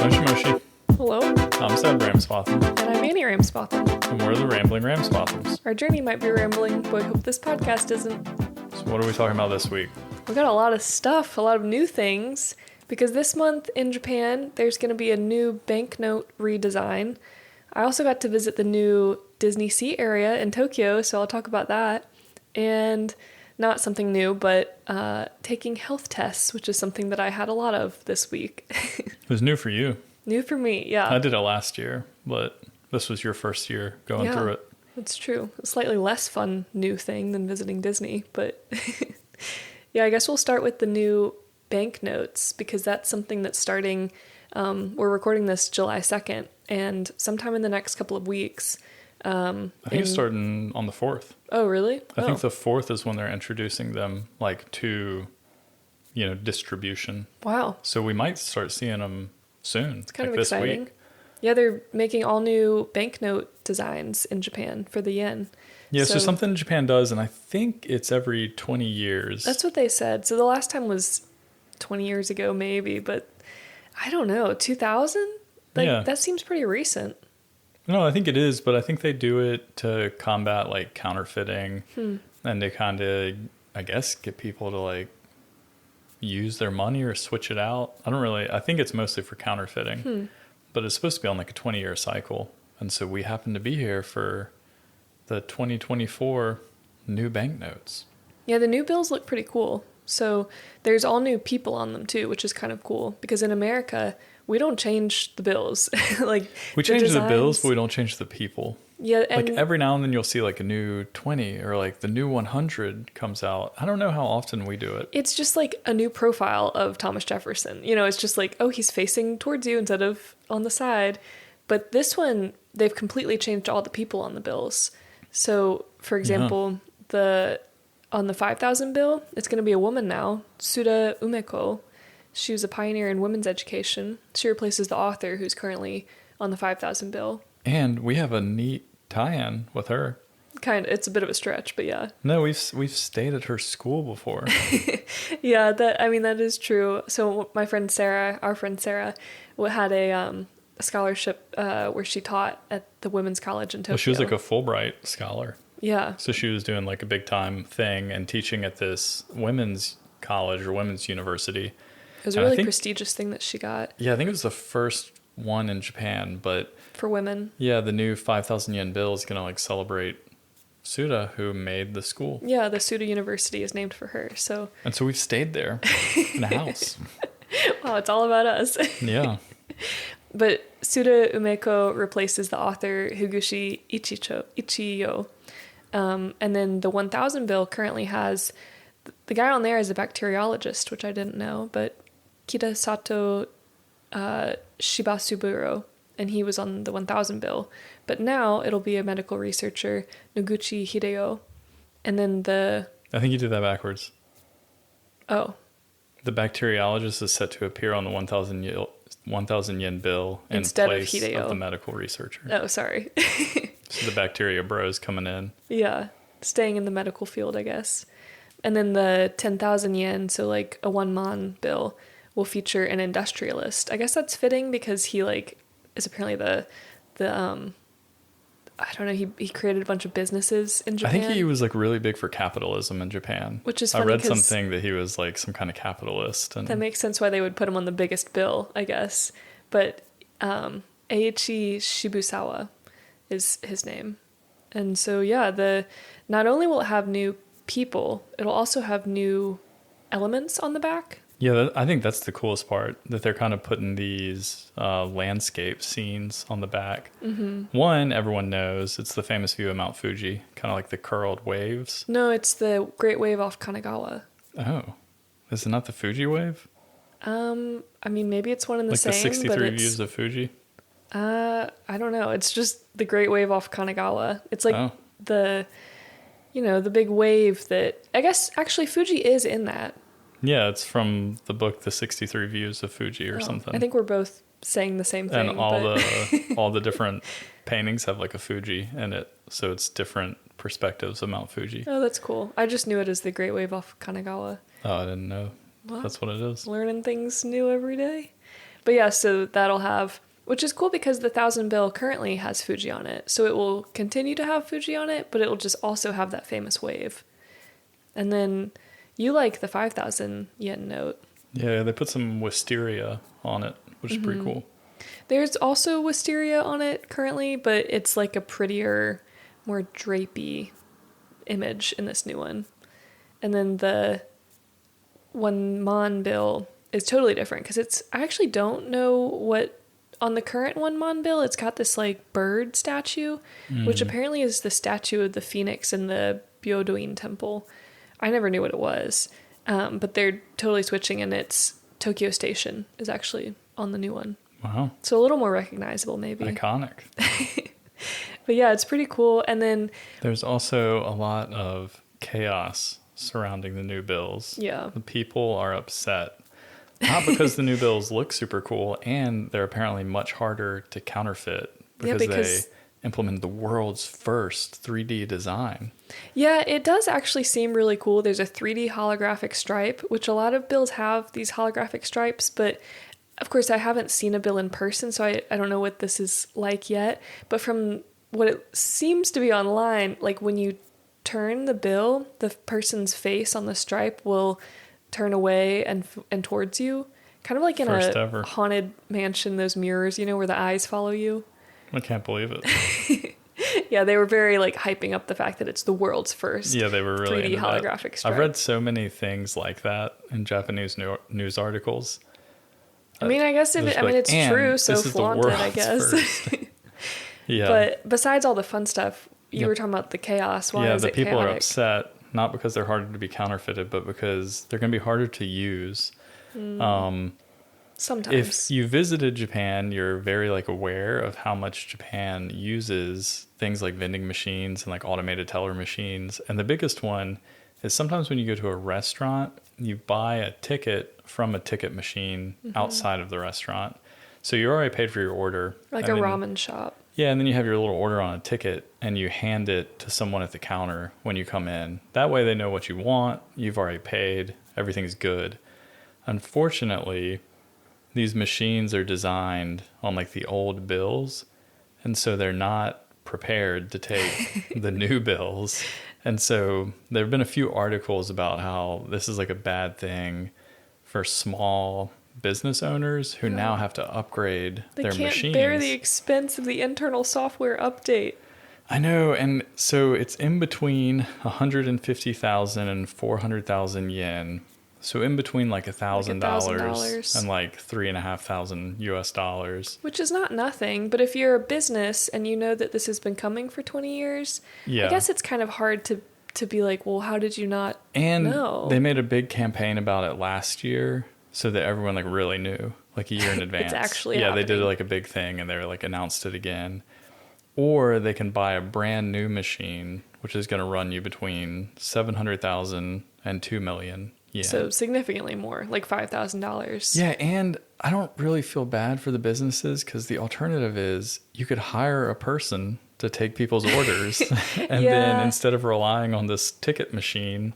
Moshi Moshi. Hello, I'm Seb Ramsbotham, and I'm Annie Ramsbotham. and we're the Rambling Ramsbothams. Our journey might be rambling, but I hope this podcast isn't. So what are we talking about this week? We got a lot of stuff, a lot of new things, because this month in Japan, there's going to be a new banknote redesign. I also got to visit the new Disney Sea area in Tokyo, so I'll talk about that. And not something new, but taking health tests, which is something that I had a lot of this week. It was new for you. New for me, yeah. I did it last year, but this was your first year going through it. That's true. A slightly less fun new thing than visiting Disney, but yeah, I guess we'll start with the new banknotes because that's something that's starting. We're recording this July 2nd, and sometime in the next couple of weeks. I think it's starting on the 4th. Oh, really? I think the 4th is when they're introducing them to, distribution. Wow. So we might start seeing them soon. It's kind of this exciting. week. Yeah, they're making all new banknote designs in Japan for the yen. Yeah, so something Japan does, and I think it's every 20 years. That's what they said. So the last time was 20 years ago, maybe, but I don't know, 2000? That seems pretty recent. No, I think it is, but I think they do it to combat counterfeiting and to kind of, I guess, get people to use their money or switch it out. I think it's mostly for counterfeiting, but it's supposed to be on a 20-year cycle. And so we happen to be here for the 2024 new banknotes. Yeah, the new bills look pretty cool. So there's all new people on them too, which is kind of cool because in America, we don't change the bills. We change the bills, but we don't change the people. Yeah, and every now and then you'll see a new 20 or the new 100 comes out. I don't know how often we do it. It's just a new profile of Thomas Jefferson. It's just oh, he's facing towards you instead of on the side. But this one, they've completely changed all the people on the bills. So, for example, on the 5,000 bill, it's going to be a woman now, Suda Umeko. She was a pioneer in women's education. She replaces the author who's currently on the 5,000 bill. And we have a neat tie-in with her. It's a bit of a stretch, but yeah. No, we've stayed at her school before. Yeah, that is true. So our friend Sarah, had a scholarship where she taught at the women's college in Tokyo. Well, she was a Fulbright scholar. Yeah. So she was doing a big time thing and teaching at this women's college or women's university. It was a really prestigious thing that she got. Yeah, I think it was the first one in Japan, but for women. Yeah, the new 5,000 yen bill is going to celebrate Suda, who made the school. Yeah, the Suda University is named for her. And so we've stayed there in a house. Wow, it's all about us. Yeah. But Suda Umeko replaces the author Higuchi Ichiyo. And then the 1,000 bill currently has, the guy on there is a bacteriologist, which I didn't know, but Kitasato Shibasuburo, and he was on the 1,000 bill. But now it'll be a medical researcher, Noguchi Hideo. And then I think you did that backwards. Oh. The bacteriologist is set to appear on the 1,000 yen bill instead in place of Hideo. Of the medical researcher. Oh, sorry. So the bacteria bros coming in. Yeah, staying in the medical field, I guess. And then the 10,000 yen, so a 1 bill, will feature an industrialist. I guess that's fitting because he is apparently the I don't know, he created a bunch of businesses in Japan. I think he was really big for capitalism in Japan. Which is funny. I read something that he was some kind of capitalist. And that makes sense why they would put him on the biggest bill, I guess. But Eiichi Shibusawa is his name. And so not only will it have new people, it'll also have new elements on the back. Yeah, I think that's the coolest part, that they're kind of putting these landscape scenes on the back. Mm-hmm. One, everyone knows, it's the famous view of Mount Fuji, kind of like the curled waves. No, it's the Great Wave off Kanagawa. Oh, is it not the Fuji wave? Maybe it's one and the same. The 63 views of Fuji? I don't know. It's just the Great Wave off Kanagawa. It's the big wave that, I guess, actually Fuji is in that. Yeah, it's from the book, The 63 Views of Fuji or something. I think we're both saying the same thing. And all the different paintings have a Fuji in it, so it's different perspectives of Mount Fuji. Oh, that's cool. I just knew it as the Great Wave off Kanagawa. Oh, I didn't know. Well, that's what it is. Learning things new every day. But yeah, so that'll have, which is cool because the 1,000 bill currently has Fuji on it. So it will continue to have Fuji on it, but it will just also have that famous wave. And then you like the 5,000 yen note. Yeah, they put some wisteria on it, which is pretty cool. There's also wisteria on it currently, but it's like a prettier, more drapey image in this new one. And then the 1 mon bill is totally different because I actually don't know what, on the current 1 mon bill, it's got this like bird statue, which apparently is the statue of the phoenix in the Byodoin temple. I never knew what it was, but they're totally switching, and it's Tokyo Station is actually on the new one. Wow. So a little more recognizable, maybe. Iconic. But yeah, it's pretty cool. And then there's also a lot of chaos surrounding the new bills. Yeah. The people are upset. Not because the new bills look super cool, and they're apparently much harder to counterfeit because they implemented the world's first 3D design. Yeah, it does actually seem really cool. There's a 3D holographic stripe, which a lot of bills have these holographic stripes, but of course I haven't seen a bill in person, so I don't know what this is like yet. But from what it seems to be online, like when you turn the bill, the person's face on the stripe will turn away and towards you. Kind of like in a haunted mansion, those mirrors, you know, where the eyes follow you. I can't believe it. Yeah, they were very like hyping up the fact that it's the world's first. Yeah, they were really 3D holographic stripe. I've read so many things like that in Japanese news articles. I mean, I guess it's true, so flaunt it, I guess. Yeah. But besides all the fun stuff, you were talking about the chaos. Why is it chaotic? Yeah, the people are upset, not because they're harder to be counterfeited, but because they're going to be harder to use. Sometimes. If you visited Japan, you're very like aware of how much Japan uses things like vending machines and like automated teller machines. And the biggest one is sometimes when you go to a restaurant, you buy a ticket from a ticket machine outside of the restaurant. So you already paid for your order. Like a ramen shop. Yeah, and then you have your little order on a ticket and you hand it to someone at the counter when you come in. That way they know what you want, you've already paid, everything's good. Unfortunately, these machines are designed on like the old bills, and so they're not prepared to take the new bills. And so there have been a few articles about how this is like a bad thing for small business owners who now have to upgrade their machines. They can't bear the expense of the internal software update. I know, and so it's in between 150,000 and 400,000 yen. So in between like $1,000 and like $3,500 US. Which is not nothing, but if you're a business and you know that this has been coming for 20 years, I guess it's kind of hard to be like, well, how did you not know? They made a big campaign about it last year so that everyone like really knew, like a year in advance. It's actually happening. They did like a big thing and they were like announced it again. Or they can buy a brand new machine, which is going to run you between 700,000 and 2 million. Yeah. So significantly more, like $5,000. Yeah, and I don't really feel bad for the businesses because the alternative is you could hire a person to take people's orders, and then instead of relying on this ticket machine,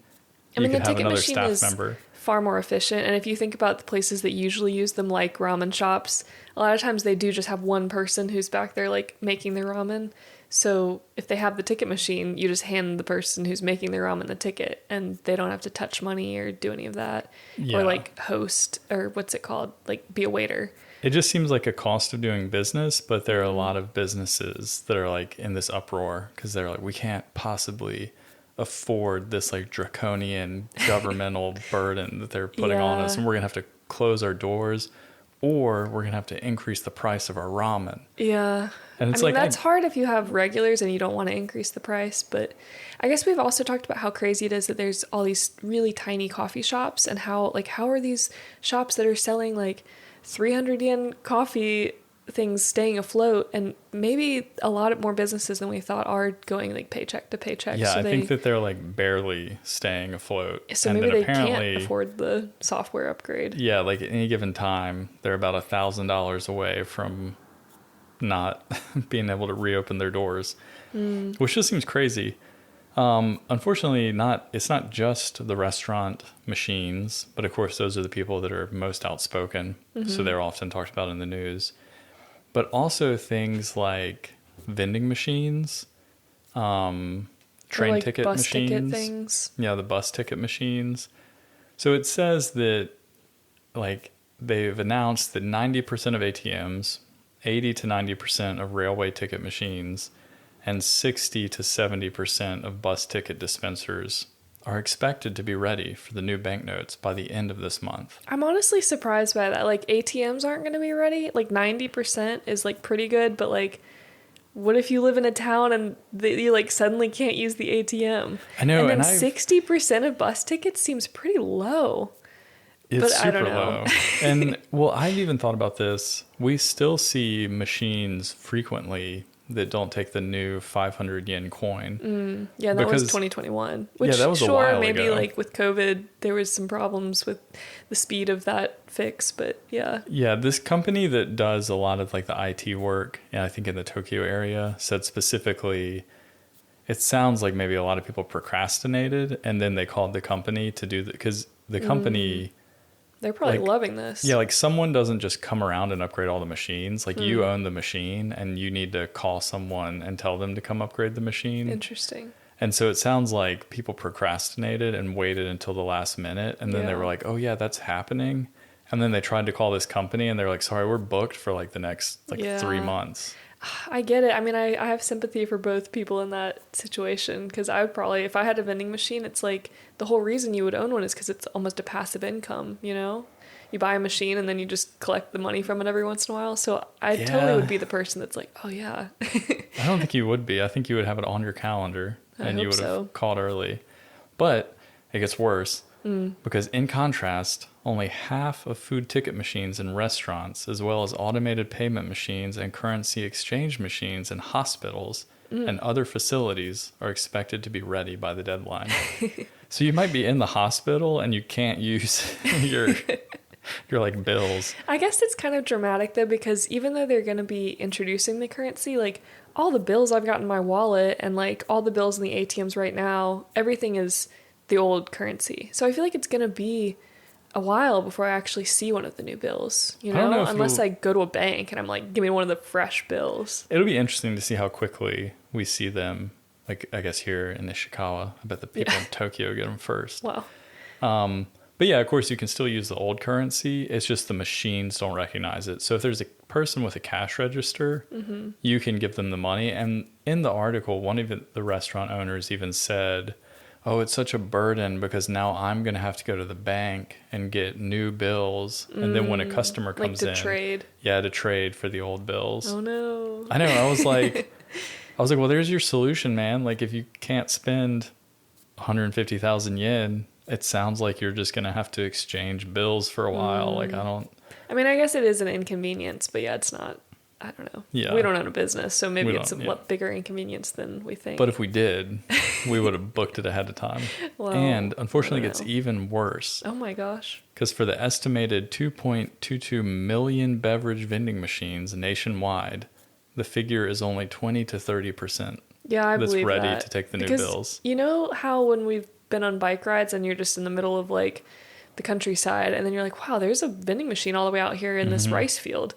you could have another staff member. Far more efficient, and if you think about the places that usually use them, like ramen shops, a lot of times they do just have one person who's back there like making their ramen. So if they have the ticket machine, you just hand the person who's making their ramen the ticket, and they don't have to touch money or do any of that, or like host, or what's it called, like be a waiter. It just seems like a cost of doing business, but there are a lot of businesses that are like in this uproar because they're like, we can't possibly afford this like draconian governmental burden that they're putting on us, and we're gonna have to close our doors, or we're gonna have to increase the price of our ramen. Yeah. And it's that's hard if you have regulars and you don't want to increase the price. But I guess we've also talked about how crazy it is that there's all these really tiny coffee shops, and how are these shops that are selling like 300 yen coffee things staying afloat, and maybe a lot more businesses than we thought are going like paycheck to paycheck. Yeah, so I think that they're like barely staying afloat. So maybe they can't afford the software upgrade. Yeah, like at any given time, they're about $1,000 away from not being able to reopen their doors, which just seems crazy. Unfortunately, it's not just the restaurant machines, but of course those are the people that are most outspoken. So they're often talked about in the news. But also things like vending machines, train like ticket bus machines. ticket things. Yeah, the bus ticket machines. So it says that like they've announced that 90% of ATMs, 80 to 90% of railway ticket machines, and 60 to 70% of bus ticket dispensers are expected to be ready for the new banknotes by the end of this month. I'm honestly surprised by that. Like ATMs aren't going to be ready. Like 90% is like pretty good, but like what if you live in a town and you like suddenly can't use the ATM? I know, and then 60% of bus tickets seems pretty low. It's but super I don't know. low. And well, I've even thought about this. We still see machines frequently that don't take the new 500 yen coin. Yeah, that was 2021. Which, yeah, that was a sure, while maybe ago. like with COVID, there was some problems with the speed of that fix, but yeah. Yeah, this company that does a lot of like the IT work, and I think in the Tokyo area, said specifically, it sounds like maybe a lot of people procrastinated, and then they called the company to do that because the company. They're probably like, loving this. Yeah, like someone doesn't just come around and upgrade all the machines. Like you own the machine and you need to call someone and tell them to come upgrade the machine. Interesting. And so it sounds like people procrastinated and waited until the last minute. And then they were like, oh yeah, that's happening. And then they tried to call this company and they're like, sorry, we're booked for like the next 3 months. I get it. I mean, I have sympathy for both people in that situation because I would probably, if I had a vending machine, it's like the whole reason you would own one is because it's almost a passive income, you know? You buy a machine and then you just collect the money from it every once in a while. So I totally would be the person that's like, oh yeah. I don't think you would be. I think you would have it on your calendar and you would have called early. But it gets worse because in contrast, only half of food ticket machines in restaurants, as well as automated payment machines and currency exchange machines in hospitals and other facilities, are expected to be ready by the deadline. So you might be in the hospital and you can't use your like bills. I guess it's kind of dramatic though, because even though they're going to be introducing the currency, like all the bills I've got in my wallet and like all the bills in the ATMs right now, everything is the old currency. So I feel like it's going to be a while before I actually see one of the new bills, you know, unless I go to a bank and I'm like, give me one of the fresh bills. It'll be interesting to see how quickly we see them. Like, I guess here in Ishikawa, I bet the people in Tokyo get them first. Wow. But yeah, of course, you can still use the old currency. It's just the machines don't recognize it. So if there's a person with a cash register, you can give them the money. And in the article, one of the restaurant owners even said, oh, it's such a burden because now I'm going to have to go to the bank and get new bills. And then when a customer comes in. Like to trade. Yeah, to trade for the old bills. Oh, no. I know. I was like, well, there's your solution, man. Like if you can't spend 150,000 yen, it sounds like you're just going to have to exchange bills for a while. Like I mean, I guess it is an inconvenience, but yeah, it's not. I don't know. Yeah. We don't own a business, so maybe it's a lot bigger inconvenience than we think. But if we did, we would have booked it ahead of time. Well, and unfortunately, it gets even worse. Oh my gosh. Because for the estimated 2.22 million beverage vending machines nationwide, the figure is only 20 to 30%. Yeah, I believe that's ready that. to take the new Because bills. You know how when we've been on bike rides and you're just in the middle of like the countryside and then you're like, wow, there's a vending machine all the way out here in this rice field.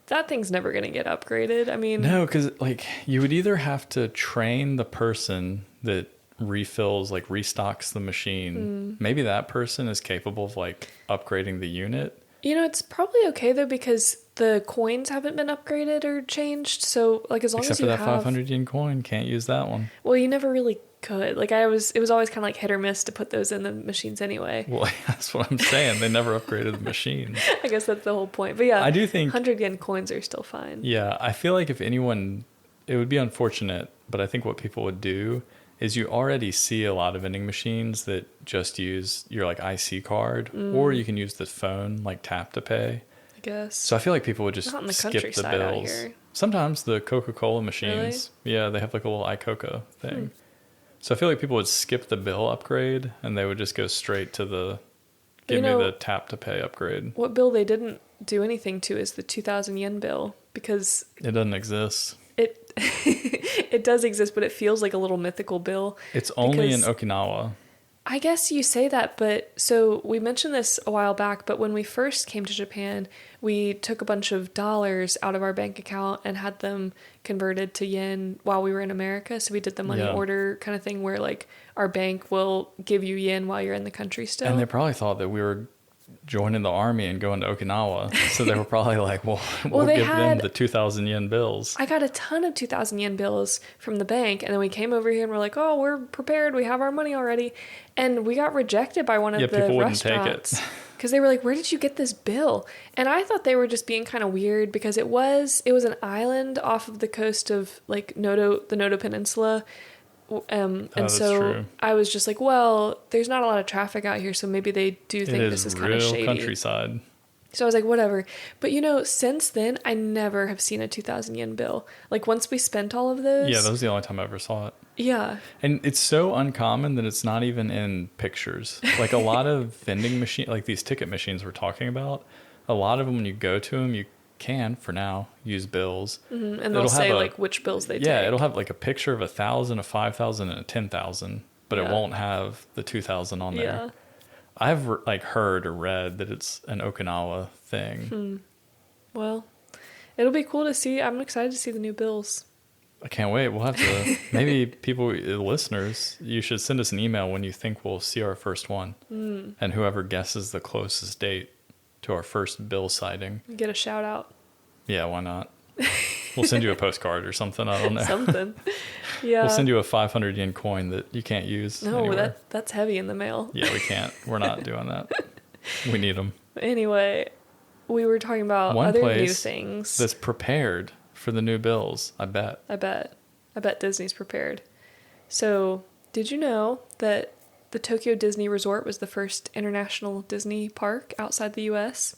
That thing's never going to get upgraded. I mean, no, because like you would either have to train the person that refills, like restocks the machine. Maybe that person is capable of like upgrading the unit. You know, it's probably okay though because the coins haven't been upgraded or changed. So like as long Except as you for that have 500 yen coin, can't use that one. Well, you never really could. Like it was always kind of like hit or miss to put those in the machines anyway. Well, that's what I'm saying. They never upgraded the machines. I guess that's the whole point. But yeah, I do think 100 yen coins are still fine. Yeah, I feel like if anyone, it would be unfortunate, but I think what people would do is you already see a lot of vending machines that just use your like IC card, or you can use the phone like tap to pay. I guess. So I feel like people would just Not in the skip the countryside out bills. here. Sometimes the Coca-Cola machines, yeah, they have like a little iCoca thing. So I feel like people would skip the bill upgrade and they would just go straight to the give me the tap to pay upgrade. What bill they didn't do anything to is the 2,000 yen bill because it doesn't exist. It It does exist, but it feels like a little mythical bill. It's only in because Okinawa. I guess you say that, but so we mentioned this a while back, but when we first came to Japan, we took a bunch of dollars out of our bank account and had them converted to yen while we were in America. So we did the money Yeah. order kind of thing where like our bank will give you yen while you're in the country still. And they probably thought that we were joining the army and going to Okinawa. So they were probably like, well, we'll they give them had- the 2,000 yen bills. I got a ton of 2,000 yen bills from the bank, and then we came over here and we're like, oh, we're prepared. We have our money already. And we got rejected by one of the people wouldn't take restaurants. it. Because they were like, where did you get this bill? And I thought they were just being kind of weird because it was an island off of the coast of like the Noto Peninsula. And that's so true. I was just like, well, there's not a lot of traffic out here, so maybe they do think It this is is kind of real shady. countryside. So I was like, whatever. But since then, I never have seen a 2,000 yen bill. Like once we spent all of those. Yeah, that was the only time I ever saw it. Yeah. And it's so uncommon that it's not even in pictures. Like a lot of vending machine, like these ticket machines we're talking about, a lot of them when you go to them, you can, for now, use bills. Mm-hmm. And they'll say like which bills they take. Yeah, it'll have like a picture of 1,000, a 5,000, and a 10,000, but it won't have the 2,000 on there. Yeah. I've like heard or read that it's an Okinawa thing. Well, it'll be cool to see. I'm excited to see the new bills. I can't wait. We'll have to, maybe people, listeners, you should send us an email when you think we'll see our first one. And whoever guesses the closest date to our first bill sighting. Get a shout out. Yeah, why not? We'll send you a postcard or something. I don't know. Something. Yeah. We'll send you a 500 yen coin that you can't use. No, anywhere. that's heavy in the mail. Yeah, we can't. We're not doing that. We need them. Anyway, we were talking about One other new place things. that's prepared for the new bills, I bet. I bet Disney's prepared. So, did you know that the Tokyo Disney Resort was the first international Disney park outside the U.S.?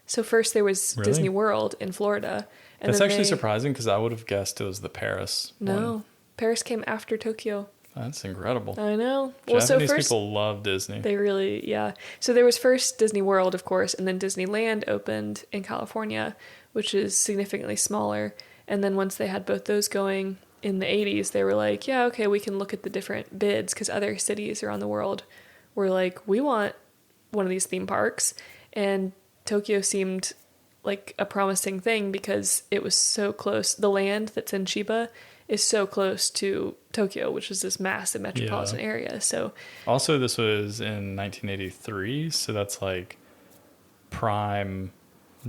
So first there was Really? Disney World in Florida. And That's then actually surprising because I would have guessed it was the Paris No, one. Paris came after Tokyo. That's incredible. I know. Japanese people love Disney. They really, yeah. So there was first Disney World, of course, and then Disneyland opened in California, which is significantly smaller. And then once they had both those going in the 80s, they were like, yeah, okay, we can look at the different bids because other cities around the world were like, we want one of these theme parks. And Tokyo seemed like a promising thing because it was so close. The land that's in Chiba is so close to Tokyo, which is this massive metropolitan area. So also, this was in 1983, so that's like prime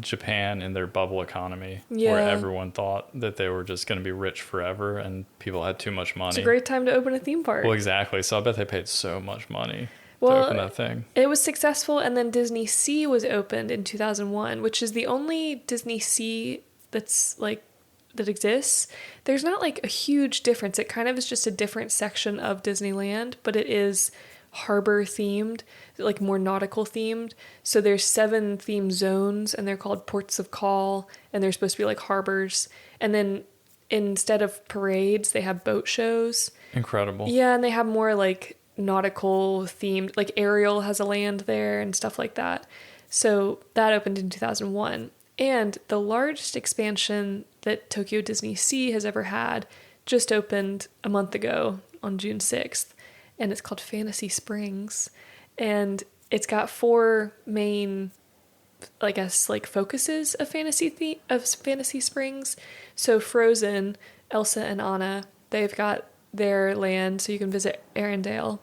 Japan in their bubble economy, where everyone thought that they were just going to be rich forever and people had too much money. It's a great time to open a theme park. Well, exactly. So I bet they paid so much money to open that thing. It was successful, and then Disney Sea was opened in 2001, which is the only Disney Sea that's like that exists. There's not like a huge difference. It kind of is just a different section of Disneyland, but it is harbor themed, like more nautical themed. So there's 7 theme zones, and they're called ports of call, and they're supposed to be like harbors. And then instead of parades, they have boat shows. Incredible. Yeah, and they have more like nautical themed, like Ariel has a land there and stuff like that. So that opened in 2001. And the largest expansion that Tokyo Disney Sea has ever had just opened a month ago on June 6th. And it's called Fantasy Springs. And it's got 4 main, I guess, like focuses of Fantasy Springs. So Frozen, Elsa and Anna, they've got their land, so you can visit Arendelle.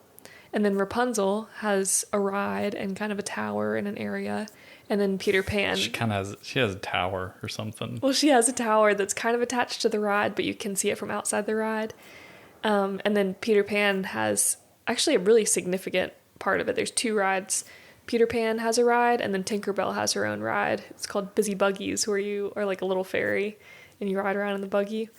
And then Rapunzel has a ride and kind of a tower in an area. And then Peter Pan. She has a tower or something. Well, she has a tower that's kind of attached to the ride, but you can see it from outside the ride. And then Peter Pan has actually a really significant part of it. There's 2 rides. Peter Pan has a ride, and then Tinkerbell has her own ride. It's called Busy Buggies, where you are like a little fairy and you ride around in the buggy.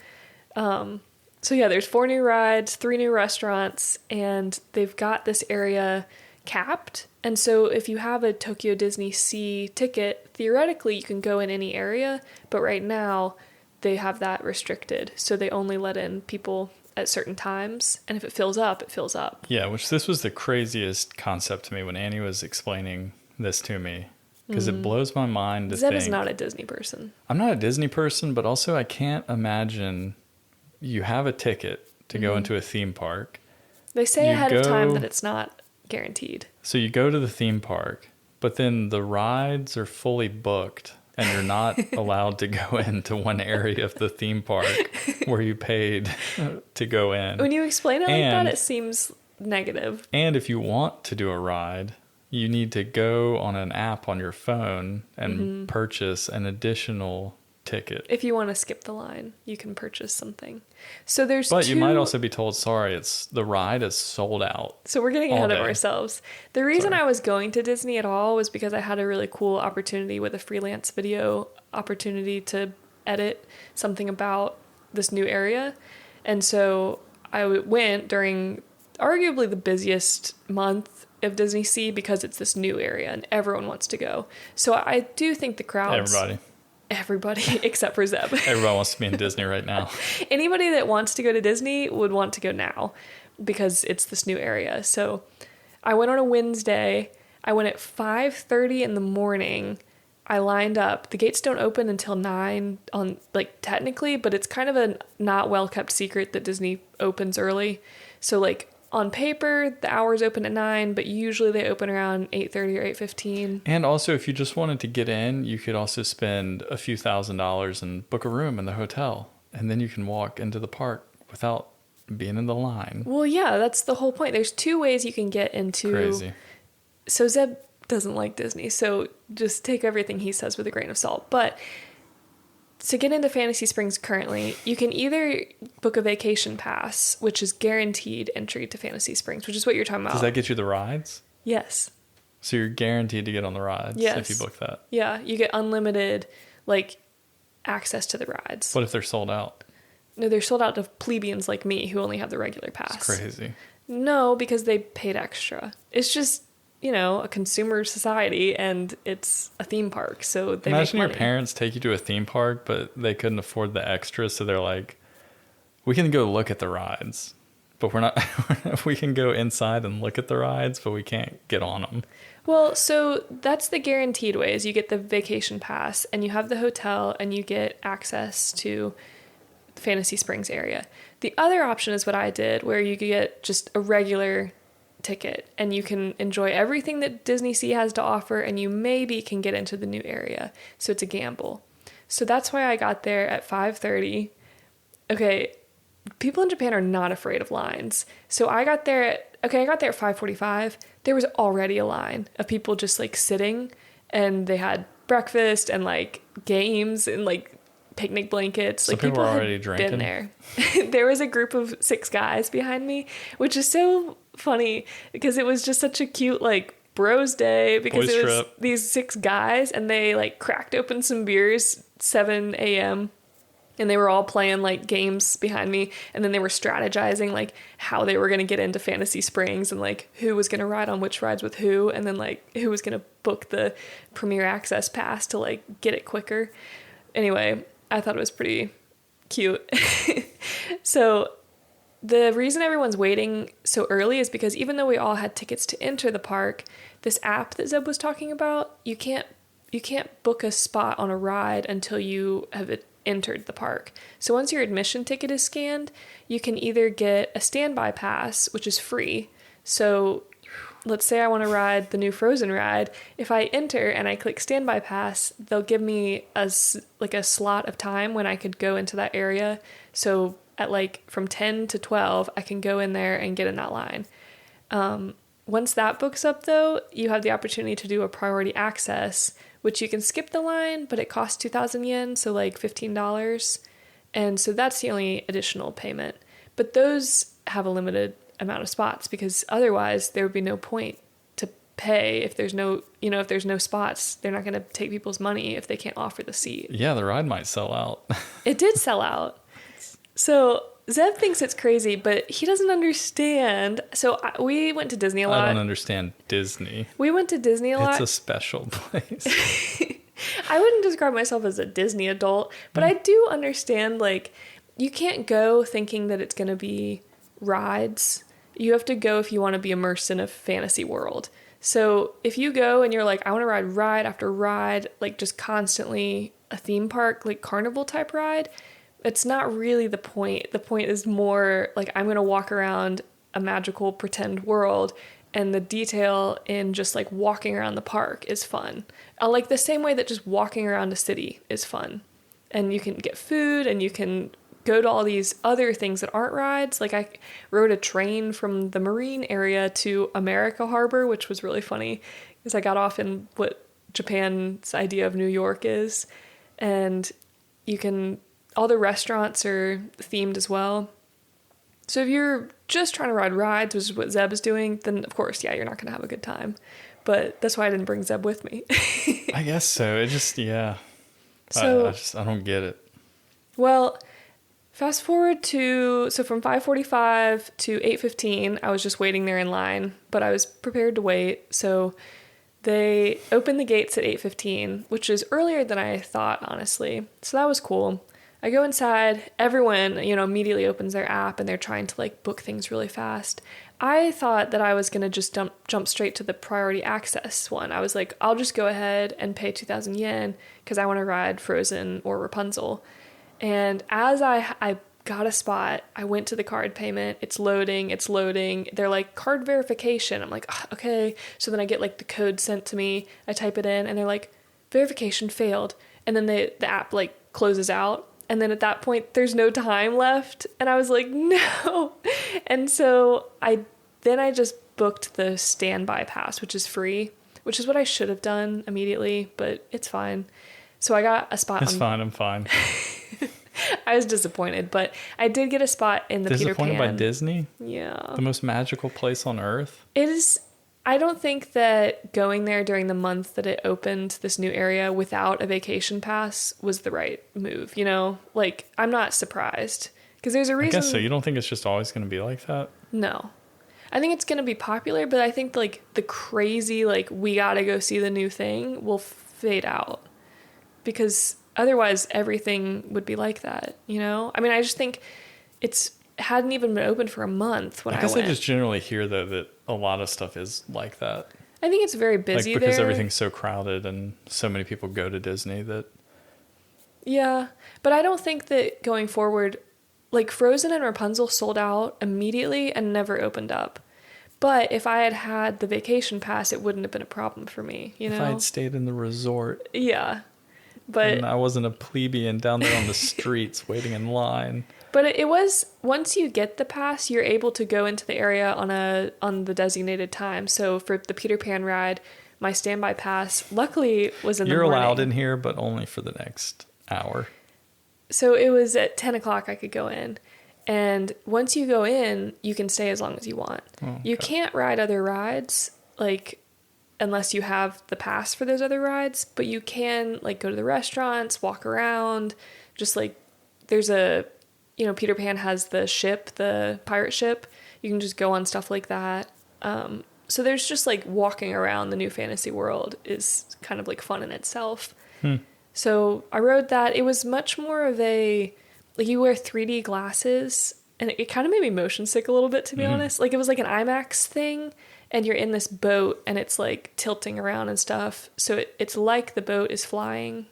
So yeah, there's 4 new rides, 3 new restaurants, and they've got this area capped. And so if you have a Tokyo Disney Sea ticket, theoretically you can go in any area, but right now they have that restricted. So they only let in people at certain times, and if it fills up, it fills up. Yeah, this was the craziest concept to me when Annie was explaining this to me, because it blows my mind to Zeb think. is not a Disney person. I'm not a Disney person, but also I can't imagine you have a ticket to go into a theme park. They say You ahead of time go- that it's not guaranteed. So you go to the theme park, but then the rides are fully booked and you're not allowed to go into one area of the theme park where you paid to go in. When you explain it like that, And- it seems negative. And if you want to do a ride, you need to go on an app on your phone and purchase an additional ticket. If you want to skip the line, you can purchase something. So there's But two... you might also be told, sorry, the ride is sold out. So we're getting all ahead of day. ourselves. The reason Sorry. I was going to Disney at all was because I had a really cool opportunity with a freelance video opportunity to edit something about this new area. And so I went during arguably the busiest month of Disney Sea because it's this new area and everyone wants to go. So I do think the crowds... Everybody except for Zeb. Everybody wants to be in Disney right now. Anybody that wants to go to Disney would want to go now because it's this new area. So I went on a Wednesday. I went at 5:30 in the morning. I lined up. The gates don't open until 9 on technically, but it's kind of a not well kept secret that Disney opens early. So on paper, the hours open at 9, but usually they open around 8:30 or 8:15. And also, if you just wanted to get in, you could also spend a few $1,000s and book a room in the hotel. And then you can walk into the park without being in the line. Well, yeah, that's the whole point. There's two ways you can get into... Crazy. So Zeb doesn't like Disney, so just take everything he says with a grain of salt. But to get into Fantasy Springs currently, you can either book a vacation pass, which is guaranteed entry to Fantasy Springs, which is what you're talking about. Does that get you the rides? Yes. So you're guaranteed to get on the rides if you book that. Yeah, you get unlimited access to the rides. What if they're sold out? No, they're sold out to plebeians like me who only have the regular pass. It's crazy. No, because they paid extra. It's just, a consumer society and it's a theme park, so they Imagine make your money. parents take you to a theme park, but they couldn't afford the extra, so they're like, we can go look at the rides, but we're not, we can go inside and look at the rides, but we can't get on them. Well, so that's the guaranteed way is you get the vacation pass and you have the hotel and you get access to the Fantasy Springs area. The other option is what I did, where you get just a regular ticket and you can enjoy everything that Disney Sea has to offer and you maybe can get into the new area. So it's a gamble. So that's why I got there at 5:30. Okay, people in Japan are not afraid of lines. So I got there at 5:45. There was already a line of people just sitting, and they had breakfast and games and picnic blankets. So people were already had drinking? been there. There was a group of 6 guys behind me, which is so funny because it was just such a cute bros day because Boys it was trip. these 6 guys and they cracked open some beers 7 a.m. and they were all playing games behind me, and then they were strategizing how they were going to get into Fantasy Springs and who was going to ride on which rides with who, and then who was going to book the Premier Access pass to get it quicker. Anyway, I thought it was pretty cute. So the reason everyone's waiting so early is because even though we all had tickets to enter the park, this app that Zeb was talking about, you can't book a spot on a ride until you have entered the park. So once your admission ticket is scanned, you can either get a standby pass, which is free. So let's say I want to ride the new Frozen ride. If I enter and I click standby pass, they'll give me a slot of time when I could go into that area. So at from 10 to 12, I can go in there and get in that line. Once that books up, though, you have the opportunity to do a priority access, which you can skip the line, but it costs 2,000 yen, so $15. And so that's the only additional payment. But those have a limited amount of spots because otherwise there would be no point to pay if there's no spots. They're not going to take people's money if they can't offer the seat. Yeah, the ride might sell out. It did sell out. So Zeb thinks it's crazy, but he doesn't understand. So we went to Disney a lot. I don't understand Disney. We went to Disney a lot. It's a special place. I wouldn't describe myself as a Disney adult, but I do understand, you can't go thinking that it's going to be rides. You have to go if you want to be immersed in a fantasy world. So if you go and you're I want to ride after ride, just constantly a theme park, carnival type ride, It's not really the point. The point is more like I'm going to walk around a magical pretend world, and the detail in just like walking around the park is fun. Like the same way that just walking around a city is fun. And you can get food and you can go to all these other things that aren't rides. Like I rode a train from the marine area to America Harbor, which was really funny because I got off in what Japan's idea of New York is. And you can, all the restaurants are themed as well. So if you're just trying to ride rides, which is what Zeb is doing, then of course, yeah, you're not going to have a good time. But that's why I didn't bring Zeb with me. I guess so. It just, yeah. So I don't get it. Well, fast forward to, so from 5:45 to 8:15, I was just waiting there in line, but I was prepared to wait. So they opened the gates at 8:15, which is earlier than I thought, honestly. So that was cool. I go inside, everyone, immediately opens their app and they're trying to like book things really fast. I thought that I was going to just jump straight to the priority access one. I was like, I'll just go ahead and pay 2,000 yen because I want to ride Frozen or Rapunzel. And as I got a spot, I went to the card payment. It's loading. They're like, card verification. I'm like, okay. So then I get like the code sent to me. I type it in and they're like, verification failed. And then the app like closes out. And then at that point, there's no time left. And I was like, no. And so I just booked the standby pass, which is free, which is what I should have done immediately, but it's fine. So I got a spot. It's fine. I'm fine. I was disappointed, but I did get a spot in the Peter Pan. Disappointed by Disney? Yeah. The most magical place on earth? It is. I don't think that going there during the month that it opened this new area without a vacation pass was the right move, Like, I'm not surprised. Because there's a reason. I guess so. You don't think it's just always going to be like that? No. I think it's going to be popular, but I think, like, the crazy, like, we gotta go see the new thing will fade out. Because otherwise, everything would be like that, I mean, I just think it hadn't even been open for a month when I went. I just generally hear, though, that a lot of stuff is like that. I think it's very busy because there. Everything's so crowded and so many people go to Disney that... Yeah, but I don't think that going forward, like Frozen and Rapunzel sold out immediately and never opened up. But if I had had the vacation pass, it wouldn't have been a problem for me, If I had stayed in the resort. Yeah. But and I wasn't a plebeian down there on the streets waiting in line. But it was, once you get the pass, you're able to go into the area on the designated time. So for the Peter Pan ride, my standby pass luckily was in the morning. You're allowed in here, but only for the next hour. So it was at 10 o'clock I could go in. And once you go in, you can stay as long as you want. Oh, okay. You can't ride other rides, like, unless you have the pass for those other rides. But you can, like, go to the restaurants, walk around. Just, like, there's a... Peter Pan has the ship, the pirate ship. You can just go on stuff like that. So there's just like walking around the new fantasy world is kind of like fun in itself. So I rode that. It was much more of a, like you wear 3D glasses and it kind of made me motion sick a little bit, to be honest. Like it was like an IMAX thing and you're in this boat and it's like tilting around and stuff. So it's like the boat is flying,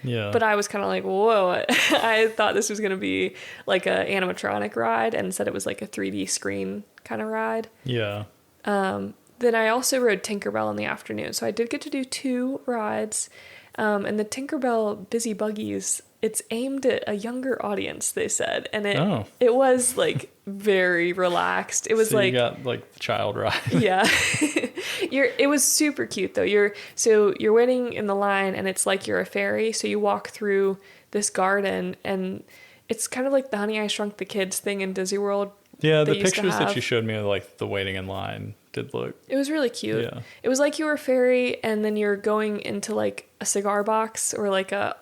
Yeah. But I was kind of like, whoa, I thought this was going to be like a animatronic ride and instead it was like a 3D screen kind of ride. Yeah. Then I also rode Tinkerbell in the afternoon. So I did get to do 2 rides. And the Tinkerbell Busy Buggies, it's aimed at a younger audience, they said. And it was like very relaxed. It was so like... you got like the child ride. Yeah. It was super cute though. You're waiting in the line and it's like you're a fairy. So you walk through this garden and it's kind of like the Honey, I Shrunk the Kids thing in Disney World. Yeah, the pictures that you showed me of like the waiting in line did look... It was really cute. Yeah. It was like you were a fairy and then you're going into like a cigar box or like a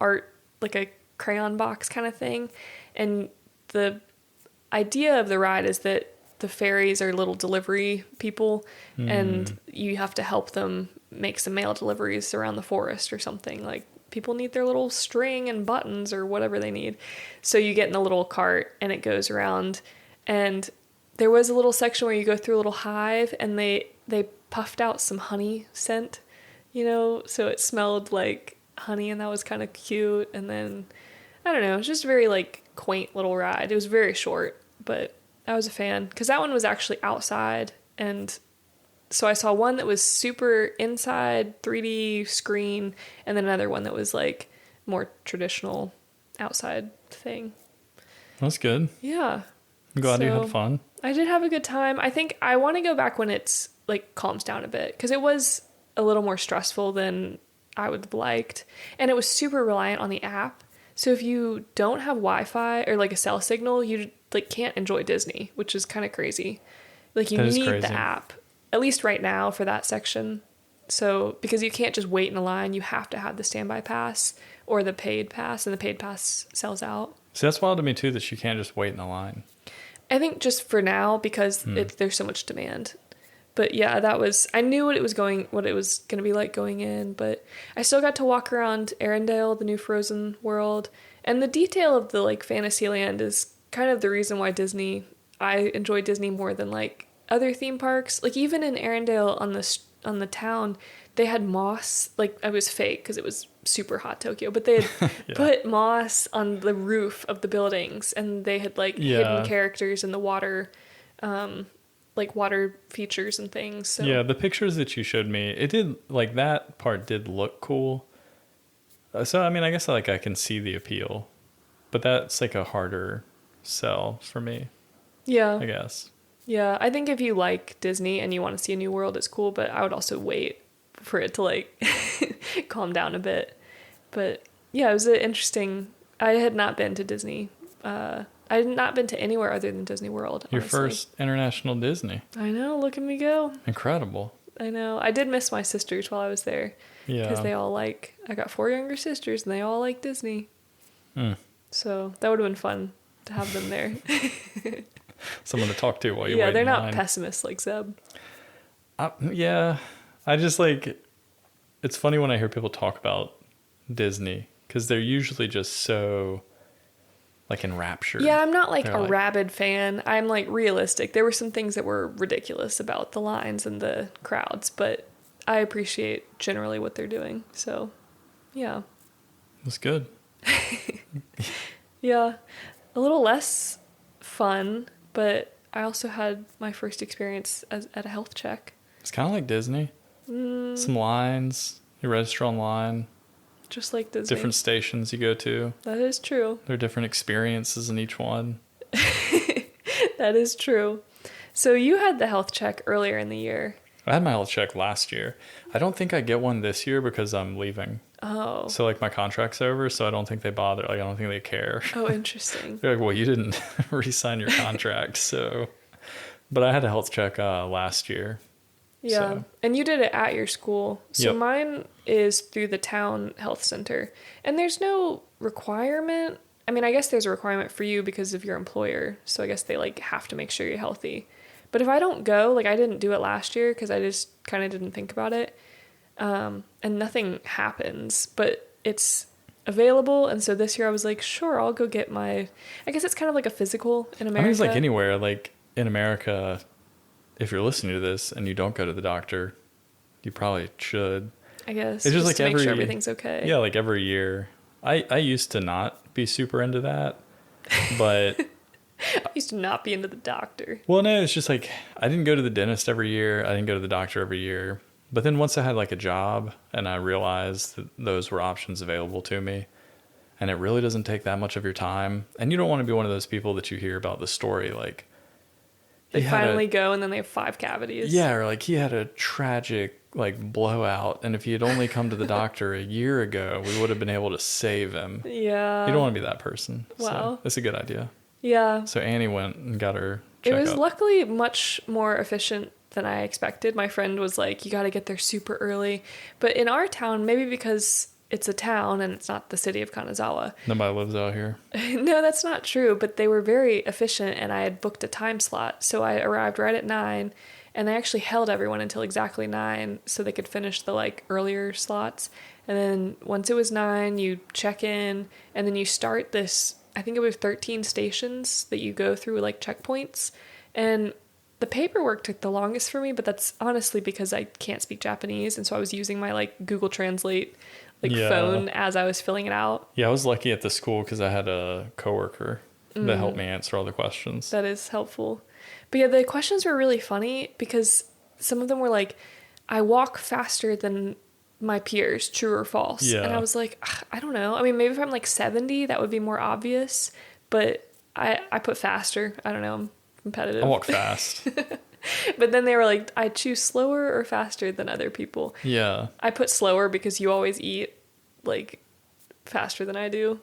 crayon box kind of thing. And the idea of the ride is that the fairies are little delivery people and you have to help them make some mail deliveries around the forest or something. Like people need their little string and buttons or whatever they need. So you get in a little cart and it goes around. And there was a little section where you go through a little hive and they puffed out some honey scent, so it smelled like honey and that was kind of cute. And then I don't know. It was just a very like quaint little ride. It was very short, but I was a fan because that one was actually outside. And so I saw one that was super inside 3D screen, and then another one that was like more traditional outside thing. That's good. Yeah. I'm glad you had fun. I did have a good time. I think I want to go back when it's like calms down a bit because it was a little more stressful than I would have liked. And it was super reliant on the app. So if you don't have Wi-Fi or like a cell signal, you like can't enjoy Disney, which is kind of crazy. Like you need the app, at least right now for that section. So because you can't just wait in a line, you have to have the standby pass or the paid pass, and the paid pass sells out. See, that's wild to me too that you can't just wait in a line. I think just for now because there's so much demand. But yeah, I knew what it was going to be like going in, but I still got to walk around Arendelle, the new Frozen world, and the detail of the like Fantasyland is kind of the reason why I enjoy Disney more than like other theme parks. Like even in Arendelle on the town, they had moss, like it was fake because it was super hot Tokyo, but they had put moss on the roof of the buildings, and they had like hidden characters in the water, like water features and things. So. Yeah, the pictures that you showed me, it did like that part did look cool. So I mean, I guess like I can see the appeal, but that's like a harder sell for me. Yeah, I guess. Yeah, I think if you like Disney and you want to see a new world, it's cool, but I would also wait for it to like calm down a bit. But yeah, it was I had not been to Disney. I had not been to anywhere other than Disney World. Your first international Disney. I know, look at me go. Incredible. I know. I did miss my sisters while I was there. Yeah. Because I got 4 younger sisters and they all like Disney. So that would have been fun to have them there. Someone to talk to while you wait. Yeah, they're not pessimists like Zeb. Yeah. I just like, it's funny when I hear people talk about Disney because they're usually just so like enraptured. Yeah, I'm not like a rabid fan. I'm like realistic. There were some things that were ridiculous about the lines and the crowds, but I appreciate generally what they're doing. So, yeah. That's good. Yeah. A little less fun, but I also had my first experience at a health check. It's kind of like Disney. Some lines, you register online. Just like Disney. Different stations you go to. That is true. There are different experiences in each one. That is true. So you had the health check earlier in the year. I had my health check last year. I don't think I get one this year because I'm leaving. Oh. So like my contract's over, so I don't think they bother. Like I don't think they care. Oh, interesting. They're like, well, you didn't re-sign your contract, so. But I had a health check last year. Yeah, so. And you did it at your school. So yep. Mine is through the town health center. And there's no requirement. I mean, I guess there's a requirement for you because of your employer. So I guess they like have to make sure you're healthy. But if I don't go, like I didn't do it last year because I just kind of didn't think about it. And nothing happens, but it's available. And so this year I was like, sure, I'll go get I guess it's kind of like a physical in America. I mean, it's like anywhere, like in America, if you're listening to this and you don't go to the doctor, you probably should. I guess. It's just like to make sure everything's okay. Yeah, like every year. I used to not be super into that, but... I used to not be into the doctor. Well, no, it's just like I didn't go to the dentist every year. I didn't go to the doctor every year. But then once I had like a job and I realized that those were options available to me, and it really doesn't take that much of your time. And you don't want to be one of those people that you hear about the story like... They finally go and then they have 5 cavities. Yeah, or like he had a tragic like blowout, and if he had only come to the doctor a year ago, we would have been able to save him. Yeah. You don't want to be that person. Wow. So it's a good idea. Yeah. So Annie went and got her checkup. It was luckily much more efficient than I expected. My friend was like, you got to get there super early. But in our town, maybe because it's a town and it's not the city of Kanazawa. Nobody lives out here. No, that's not true. But they were very efficient and I had booked a time slot. So I arrived right at 9 and they actually held everyone until exactly 9 so they could finish the like earlier slots. And then once it was 9, you check in and then you start this, I think it was 13 stations that you go through like checkpoints. And the paperwork took the longest for me, but that's honestly because I can't speak Japanese. And so I was using my like Google Translate phone as I was filling it out. Yeah, I was lucky at the school because I had a coworker that helped me answer all the questions. That is helpful. But yeah, the questions were really funny because some of them were like, I walk faster than my peers, true or false? Yeah. And I was like, I don't know. I mean, maybe if I'm like 70, that would be more obvious. But I put faster. I don't know. I'm competitive. I walk fast. But then they were like, I choose slower or faster than other people. Yeah. I put slower because you always eat like faster than I do.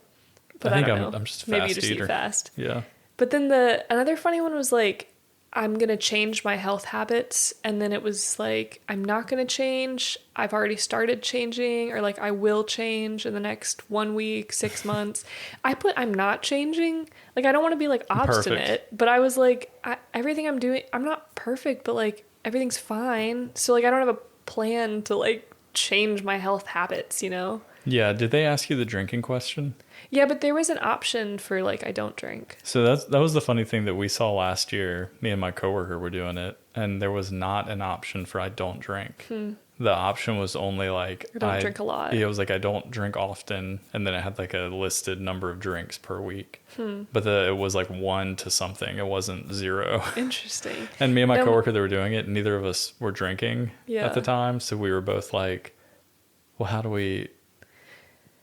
But I don't know. I'm just a fast Maybe you just eater. eat fast. Yeah. But then another funny one was like, I'm going to change my health habits. And then it was like, I'm not going to change. I've already started changing, or like I will change in the next 1 week, 6 months. I put, I'm not changing. Like, I don't want to be like obstinate, Perfect. but I was like, everything I'm doing, I'm not perfect, but like everything's fine. So like, I don't have a plan to like change my health habits, you know? Yeah. Did they ask you the drinking question? Yeah, but there was an option for like, I don't drink. So that was the funny thing that we saw last year. Me and my coworker were doing it, and there was not an option for I don't drink. The option was only like I don't drink a lot. Yeah, it was like I don't drink often, and then it had like a listed number of drinks per week. But it was like 1 to something. It wasn't 0. Interesting. And me and my coworker that were doing it, neither of us were drinking Yeah. at the time, so we were both like, "Well, how do we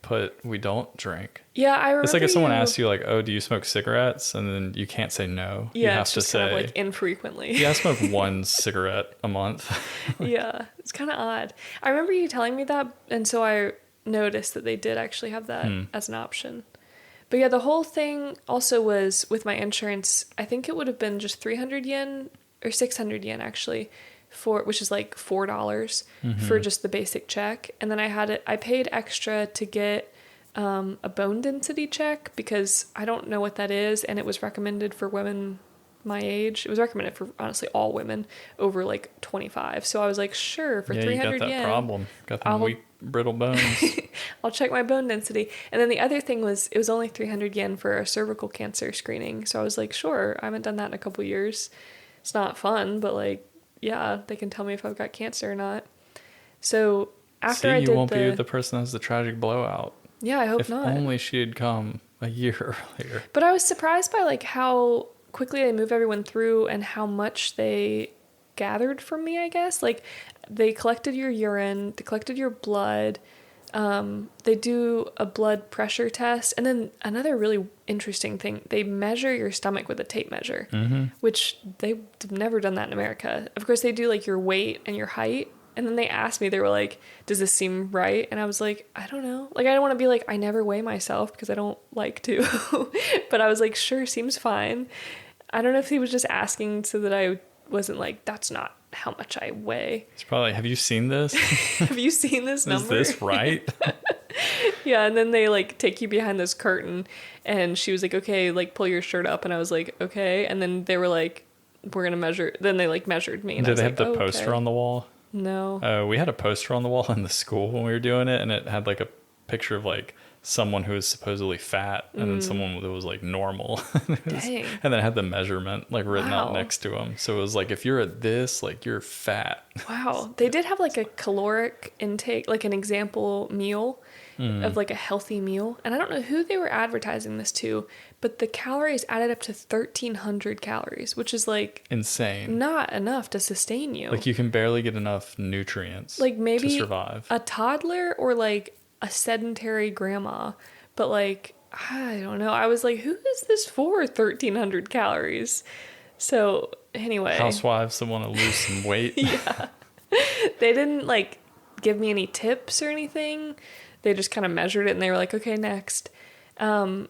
put we don't drink?" Yeah, I remember. It's like if someone asks you, like, "Oh, do you smoke cigarettes?" and then you can't say no. Yeah, you have it's to just say, kind of like infrequently. "Yeah, I smoke 1 cigarette a month." Yeah, it's kind of odd. I remember you telling me that, and so I noticed that they did actually have that as an option. But yeah, the whole thing also was with my insurance. I think it would have been just 300 yen or 600 yen actually, which is like $4 for just the basic check. And then I paid extra to get a bone density check because I don't know what that is, and it was recommended for women my age. It was recommended for honestly all women over like 25. So I was like, sure, for 300 you got that yen, problem. Got them weak, brittle bones. I'll check my bone density. And then the other thing was, it was only 300 yen for a cervical cancer screening. So I was like, sure, I haven't done that in a couple years. It's not fun, but like, yeah, they can tell me if I've got cancer or not. So after I did you won't be the person that has the tragic blowout. Yeah, I hope if not. If only she had come a year earlier. But I was surprised by like how quickly they move everyone through and how much they gathered from me, I guess. Like, they collected your urine, they collected your blood, they do a blood pressure test, and then another really interesting thing, they measure your stomach with a tape measure, which they've never done that in America. Of course, they do like your weight and your height. And then they asked me, they were like, does this seem right? And I was like, I don't know. Like, I don't want to be like, I never weigh myself because I don't like to. But I was like, sure, seems fine. I don't know if he was just asking so that I wasn't like, that's not how much I weigh. It's probably, have you seen this? Have you seen this number? Is this right? Yeah, and then they like take you behind this curtain, and she was like, okay, like pull your shirt up. And I was like, okay. And then they were like, we're going to measure. Then they like measured me. And Did they like, have the poster on the wall? No. We had a poster on the wall in the school when we were doing it, and it had like a picture of like someone who was supposedly fat and then someone that was like normal. Dang. And then it had the measurement like written out Wow. next to them. So it was like, if you're at this, like you're fat. Wow. They did have like a caloric intake, like an example meal of like a healthy meal. And I don't know who they were advertising this to, but the calories added up to 1,300 calories, which is like Insane. not enough to sustain you. Like you can barely get enough nutrients Like maybe to survive. a toddler or like a sedentary grandma. But like, I don't know. I was like, who is this for 1,300 calories? So anyway. Housewives that want to lose some weight. Yeah. They didn't like give me any tips or anything. They just kind of measured it and they were like, okay, next. Yeah,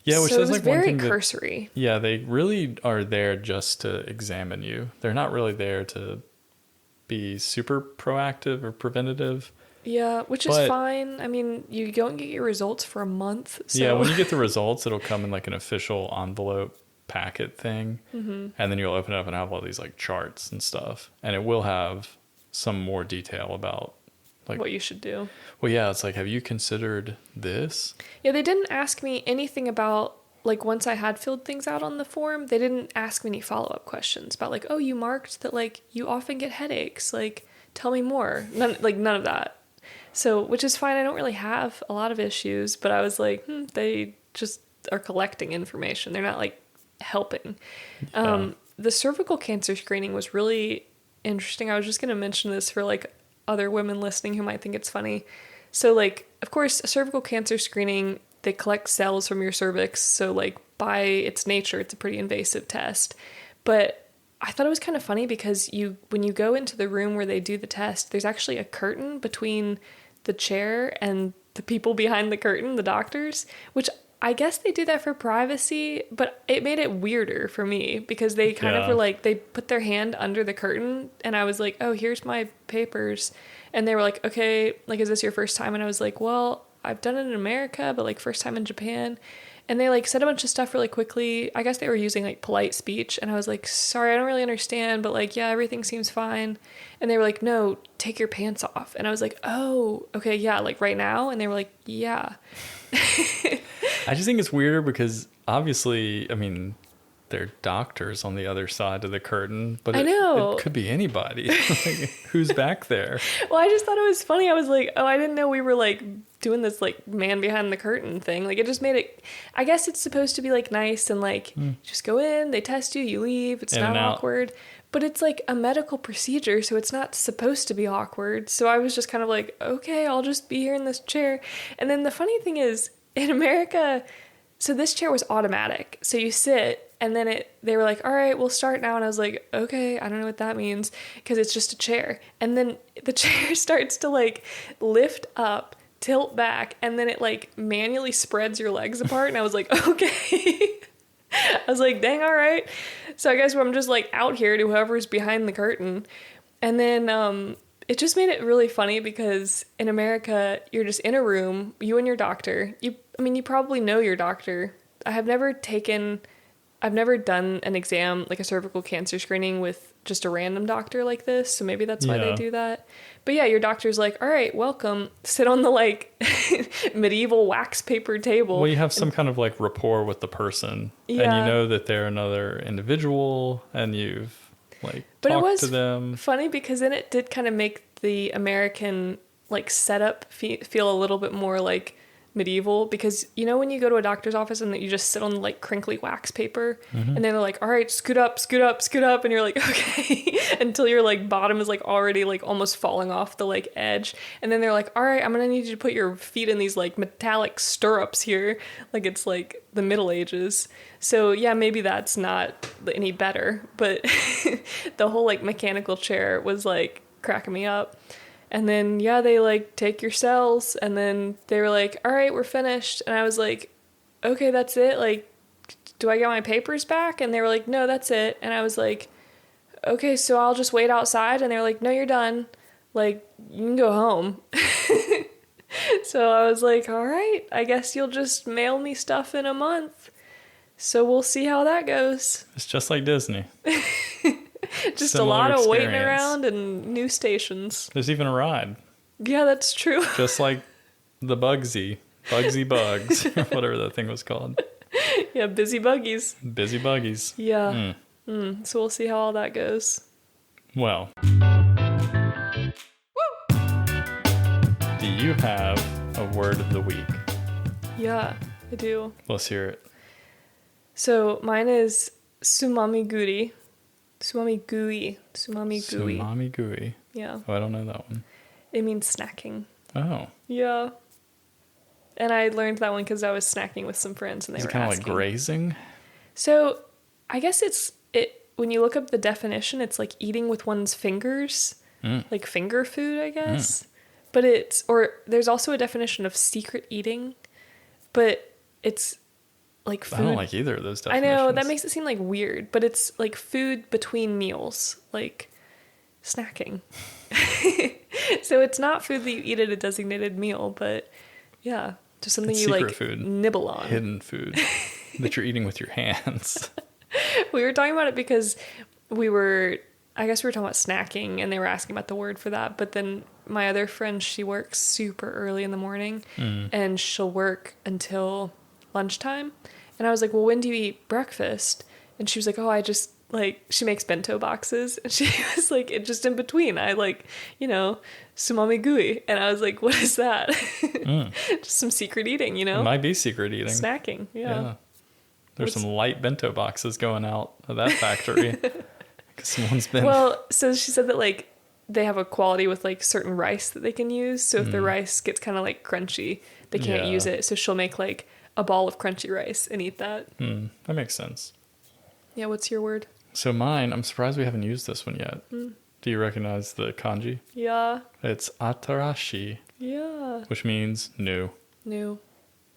which so is it was like one very thing cursory. Yeah, they really are there just to examine you. They're not really there to be super proactive or preventative. Yeah, which is fine. I mean, you don't get your results for a month. So. Yeah, when you get the results, it'll come in like an official envelope packet thing. And then you'll open it up and have all these like charts and stuff. And it will have some more detail about like what you should do. Well, yeah, it's like, have you considered this? Yeah, they didn't ask me anything about, like, once I had filled things out on the form, they didn't ask me any follow-up questions about, like, oh, you marked that, like, you often get headaches. Like, tell me more. None of that. So, which is fine. I don't really have a lot of issues, but I was like, they just are collecting information. They're not like helping. Yeah. The cervical cancer screening was really interesting. I was just going to mention this for like other women listening who might think it's funny. So like, of course, cervical cancer screening, they collect cells from your cervix. So like by its nature, it's a pretty invasive test. But I thought it was kind of funny because when you go into the room where they do the test, there's actually a curtain between the chair and the people behind the curtain, the doctors, which I guess they do that for privacy, but it made it weirder for me because they kind of were like, they put their hand under the curtain and I was like, oh, here's my papers. And they were like, okay, like, is this your first time? And I was like, well, I've done it in America, but like first time in Japan. And they like said a bunch of stuff really quickly. I guess they were using like polite speech. And I was like, sorry, I don't really understand, but like, yeah, everything seems fine. And they were like, no, take your pants off. And I was like, oh, okay, yeah, like right now. And they were like, yeah. I just think it's weirder because obviously, I mean, they're doctors on the other side of the curtain, but I know. it could be anybody. Like, who's back there? Well, I just thought it was funny. I was like, oh, I didn't know we were like doing this like man behind the curtain thing. Like it just made it, I guess it's supposed to be like nice and like just go in, they test you, you leave. It's not awkward. But it's like a medical procedure, so it's not supposed to be awkward. So I was just kind of like, okay, I'll just be here in this chair. And then the funny thing is, in America, so this chair was automatic. So you sit, and then they were like, all right, we'll start now. And I was like, okay, I don't know what that means, because it's just a chair. And then the chair starts to like lift up, tilt back, and then it like manually spreads your legs apart. And I was like, okay. I was like, dang, all right. So I guess I'm just like out here to whoever's behind the curtain. And then it just made it really funny because in America, you're just in a room, you and your doctor. You probably know your doctor. I've never done an exam, like a cervical cancer screening with just a random doctor like this. So maybe that's why they do that. But yeah, your doctor's like, all right, welcome. Sit on the like medieval wax paper table. Well, you have some kind of like rapport with the person. Yeah. And you know that they're another individual and you've like talked to them. Funny because then it did kind of make the American like setup feel a little bit more like medieval, because you know when you go to a doctor's office and that you just sit on like crinkly wax paper and then they're like, all right, scoot up, and you're like, okay, until your like bottom is like already like almost falling off the like edge, and then they're like, all right, I'm gonna need you to put your feet in these like metallic stirrups here, like it's like the Middle Ages. So yeah, maybe that's not any better, but the whole like mechanical chair was like cracking me up. And then, yeah, they, like, take your cells, and then they were like, all right, we're finished. And I was like, okay, that's it? Like, do I get my papers back? And they were like, no, that's it. And I was like, okay, so I'll just wait outside? And they were like, no, you're done. Like, you can go home. So I was like, all right, I guess you'll just mail me stuff in a month. So we'll see how that goes. It's just like Disney. Just Similar a lot of waiting experience. around and new stations. There's even a ride. Yeah, that's true. Just like the Bugsy Bugs, or whatever that thing was called. Yeah, busy buggies. Busy Buggies. Yeah. So we'll see how all that goes. Well. Do you have a word of the week? Yeah, I do. Let's hear it. So mine is sumamiguri. Sumamigui. Sumamigui. Yeah. Oh, I don't know that one. It means snacking. Oh. Yeah. And I learned that one because I was snacking with some friends and they Is were it kind of asking. like grazing? So I guess when you look up the definition, it's like eating with one's fingers, like finger food, I guess. But there's also a definition of secret eating, but it's like food. I don't like either of those definitions. I know, that makes it seem like weird, but it's like food between meals, like snacking. So it's not food that you eat at a designated meal, but yeah, just something it's you like food. nibble on. Hidden food that you're eating with your hands. We were talking about it because I guess we were talking about snacking and they were asking about the word for that. But then my other friend, she works super early in the morning and she'll work until lunchtime. And I was like, well, when do you eat breakfast? And she was like, oh, I just like, she makes bento boxes, and she was like, it just in between, I like, sumami gui. And I was like, what is that? Just some secret eating, It might be secret eating. Snacking, yeah. There's some light bento boxes going out of that factory. 'Cause someone's been... Well, so she said that, like, they have a quality with, like, certain rice that they can use. So if the rice gets kind of, like, crunchy, they can't use it. So she'll make, like, a ball of crunchy rice and eat that. That makes sense. Yeah, what's your word? So mine, I'm surprised we haven't used this one yet. Do you recognize the kanji? Yeah. It's atarashi. Yeah. Which means new. New.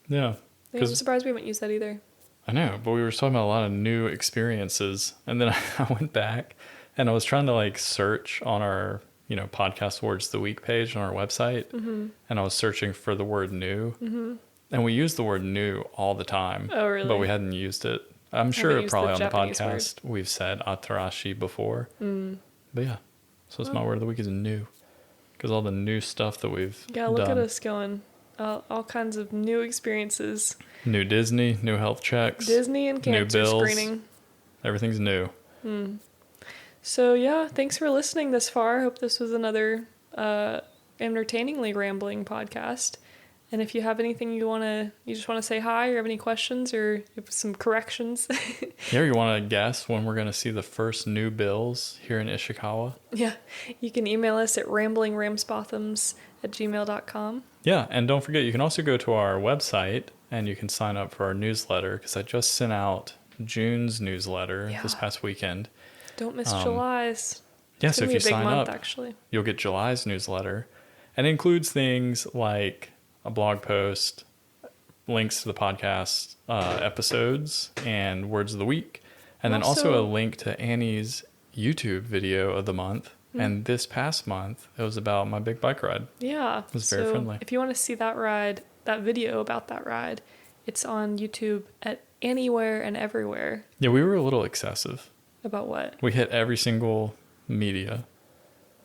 Yeah. I'm surprised we haven't used that either. I know, but we were talking about a lot of new experiences. And then I went back and I was trying to like search on our, podcast words of the week page on our website. And I was searching for the word new. And we use the word new all the time. Oh, really? But we hadn't used it. I'm sure probably on the podcast we've said atarashi before. But yeah. So it's my word of the week is new. Because all the new stuff that we've done. Look at us going. All kinds of new experiences. New Disney, new health checks. Disney and cancer new bills, screening. Everything's new. So yeah, thanks for listening this far. I hope this was another entertainingly rambling podcast. And if you have anything you just want to say hi or have any questions or you have some corrections. Yeah, you want to guess when we're going to see the first new bills here in Ishikawa? Yeah, you can email us at ramblingramsbottoms@gmail.com. Yeah, and don't forget, you can also go to our website and you can sign up for our newsletter because I just sent out June's newsletter this past weekend. Don't miss July's. Yeah, so if you sign up, actually, you'll get July's newsletter. And it includes things like a blog post, links to the podcast episodes, and words of the week. And then also a link to Annie's YouTube video of the month. And this past month, it was about my big bike ride. Yeah. It was very friendly. If you want to see that video about that ride, it's on YouTube at Anywhere and Everywhere. Yeah, we were a little excessive. About what? We hit every single media.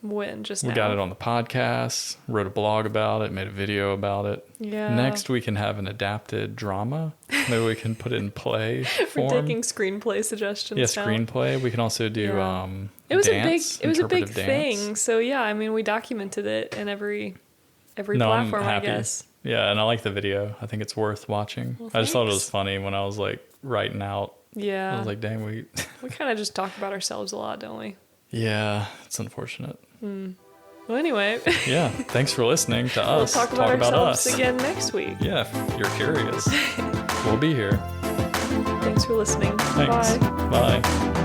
When? Just we now? got it on the podcast, wrote a blog about it, made a video about it. Yeah. Next, we can have an adapted drama. Maybe we can put it in play form. We're taking screenplay suggestions. Yeah, now. screenplay. We can also do it was dance, a big dance. thing. So yeah, I mean, we documented it in every platform, I guess. Yeah, and I like the video. I think it's worth watching. Well, I just thought it was funny when I was like writing out. Yeah. I was like, dang, we kind of just talk about ourselves a lot, don't we? Yeah, it's unfortunate. Well, anyway. Yeah, thanks for listening to us. We'll talk about ourselves again next week. Yeah, if you're curious. We'll be here. Thanks for listening. Thanks. Bye. Bye.